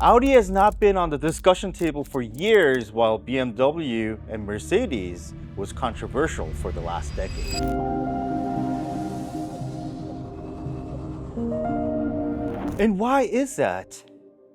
Audi has not been on the discussion table for years, while BMW and Mercedes was controversial for the last decade. And why is that?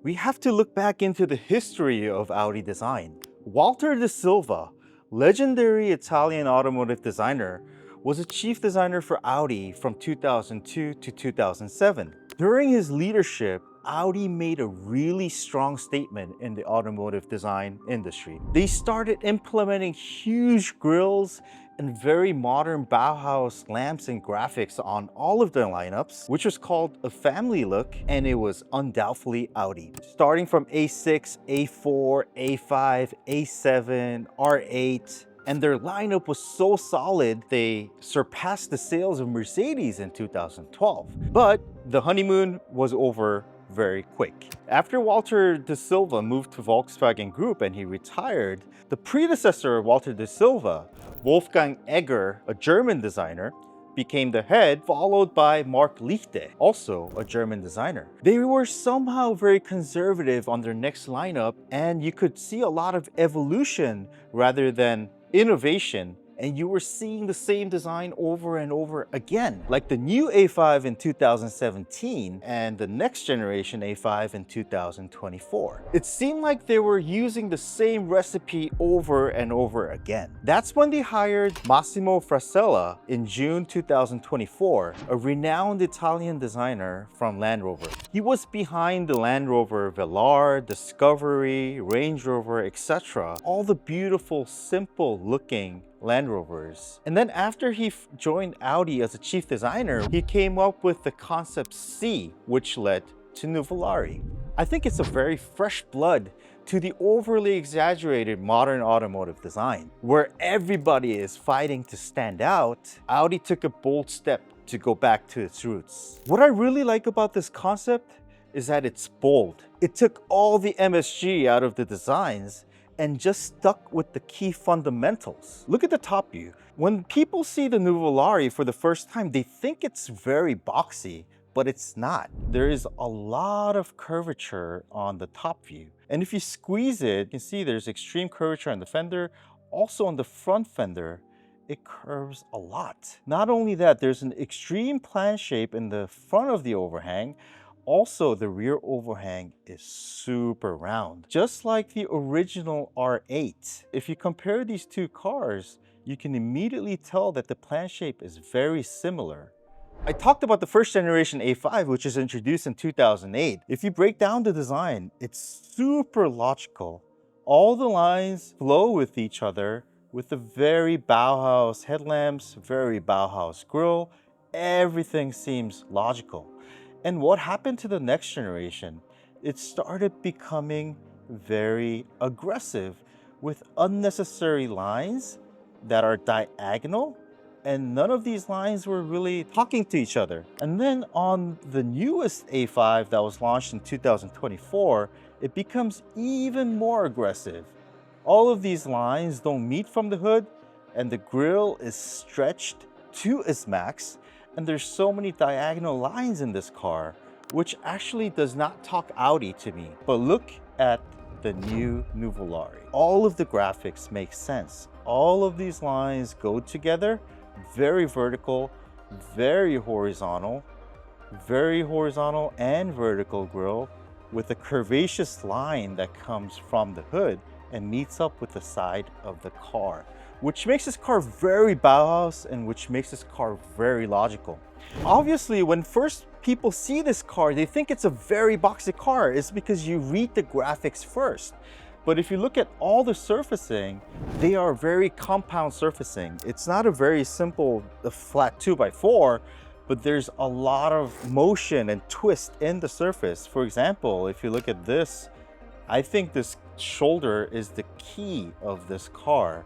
We have to look back into the history of Audi design. Walter de Silva, legendary Italian automotive designer, was a chief designer for Audi from 2002 to 2007. During his leadership, Audi made a really strong statement in the automotive design industry. They started implementing huge grilles and very modern Bauhaus lamps and graphics on all of their lineups, which was called a family look, and it was undoubtedly Audi. Starting from A6, A4, A5, A7, R8, and their lineup was so solid, they surpassed the sales of Mercedes in 2012. But the honeymoon was over very quick. After Walter de Silva moved to Volkswagen Group and he retired, the predecessor of Walter de Silva, Wolfgang Egger, a German designer, became the head, followed by Mark Lichte, also a German designer. They were somehow very conservative on their next lineup, and you could see a lot of evolution rather than innovation, and you were seeing the same design over and over again, like the new A5 in 2017 and the next generation A5 in 2024. It seemed like they were using the same recipe over and over again. That's when they hired Massimo Frascella in June 2024, a renowned Italian designer from Land Rover. He was behind the Land Rover Velar, Discovery, Range Rover, etc. All the beautiful, simple looking Land Rovers. And then after he joined Audi as a chief designer, he came up with the concept C, which led to Nuvolari. I think it's a very fresh blood to the overly exaggerated modern automotive design. Where everybody is fighting to stand out, Audi took a bold step to go back to its roots. What I really like about this concept is that it's bold. It took all the MSG out of the designs and just stuck with the key fundamentals. Look at the top view. When people see the Nuvolari for the first time, they think it's very boxy, but it's not. There is a lot of curvature on the top view. And if you squeeze it, you can see there's extreme curvature on the fender. Also on the front fender, it curves a lot. Not only that, there's an extreme plan shape in the front of the overhang. Also, the rear overhang is super round, just like the original R8. If you compare these two cars, you can immediately tell that the plan shape is very similar. I talked about the first generation A5, which was introduced in 2008. If you break down the design, it's super logical. All the lines flow with each other with the very Bauhaus headlamps, very Bauhaus grille. Everything seems logical. And what happened to the next generation? It started becoming very aggressive with unnecessary lines that are diagonal, and none of these lines were really talking to each other. And then on the newest A5 that was launched in 2024, it becomes even more aggressive. All of these lines don't meet from the hood, and the grille is stretched to its max. And there's so many diagonal lines in this car, which actually does not talk Audi to me. But look at the new Nuvolari. All of the graphics make sense. All of these lines go together, very vertical, very horizontal and vertical grille with a curvaceous line that comes from the hood and meets up with the side of the car, which makes this car very Bauhaus and which makes this car very logical. Obviously, when first people see this car, they think it's a very boxy car. It's because you read the graphics first. But if you look at all the surfacing, they are very compound surfacing. It's not a very simple flat 2x4, but there's a lot of motion and twist in the surface. For example, if you look at this, I think this shoulder is the key of this car.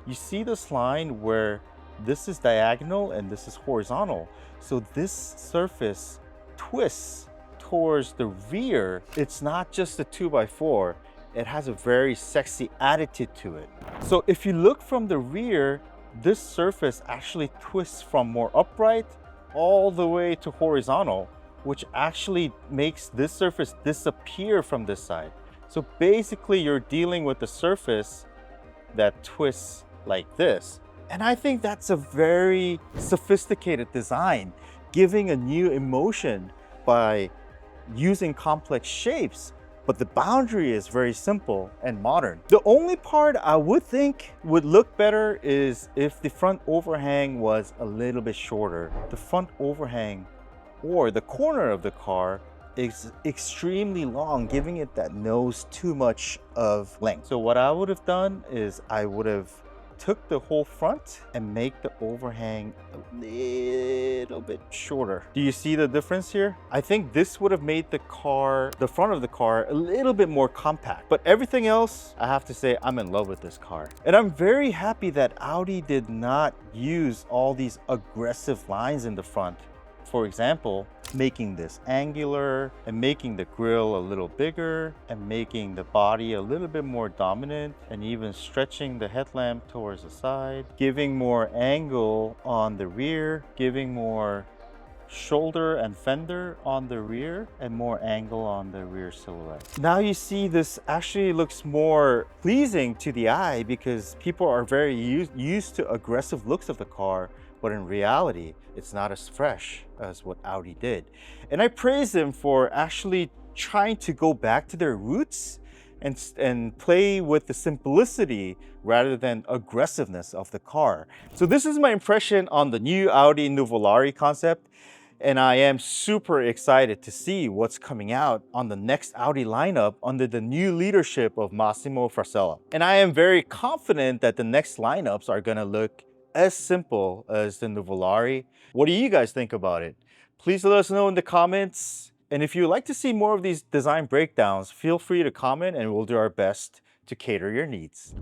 You see this line where this is diagonal and this is horizontal. So this surface twists towards the rear. It's not just a 2x4. It has a very sexy attitude to it. So if you look from the rear, this surface actually twists from more upright all the way to horizontal, which actually makes this surface disappear from this side. So basically you're dealing with a surface that twists like this. And I think that's a very sophisticated design, giving a new emotion by using complex shapes, but the boundary is very simple and modern. The only part I would think would look better is if the front overhang was a little bit shorter. The front overhang or the corner of the car is extremely long, giving it that nose too much of length. So what I would have done is I would have took the whole front and make the overhang a little bit shorter. Do you see the difference here? I think this would have made the front of the car a little bit more compact. But everything else, I have to say, I'm in love with this car. And I'm very happy that Audi did not use all these aggressive lines in the front. For example, making this angular and making the grille a little bigger and making the body a little bit more dominant and even stretching the headlamp towards the side, giving more angle on the rear, giving more shoulder and fender on the rear and more angle on the rear silhouette. Now you see this actually looks more pleasing to the eye because people are very used to aggressive looks of the car, but in reality, it's not as fresh as what Audi did. And I praise them for actually trying to go back to their roots and play with the simplicity rather than aggressiveness of the car. So this is my impression on the new Audi Nuvolari concept. And I am super excited to see what's coming out on the next Audi lineup under the new leadership of Massimo Frascella. And I am very confident that the next lineups are gonna look as simple as the Nuvolari. What do you guys think about it? Please let us know in the comments. And if you'd like to see more of these design breakdowns, feel free to comment and we'll do our best to cater your needs.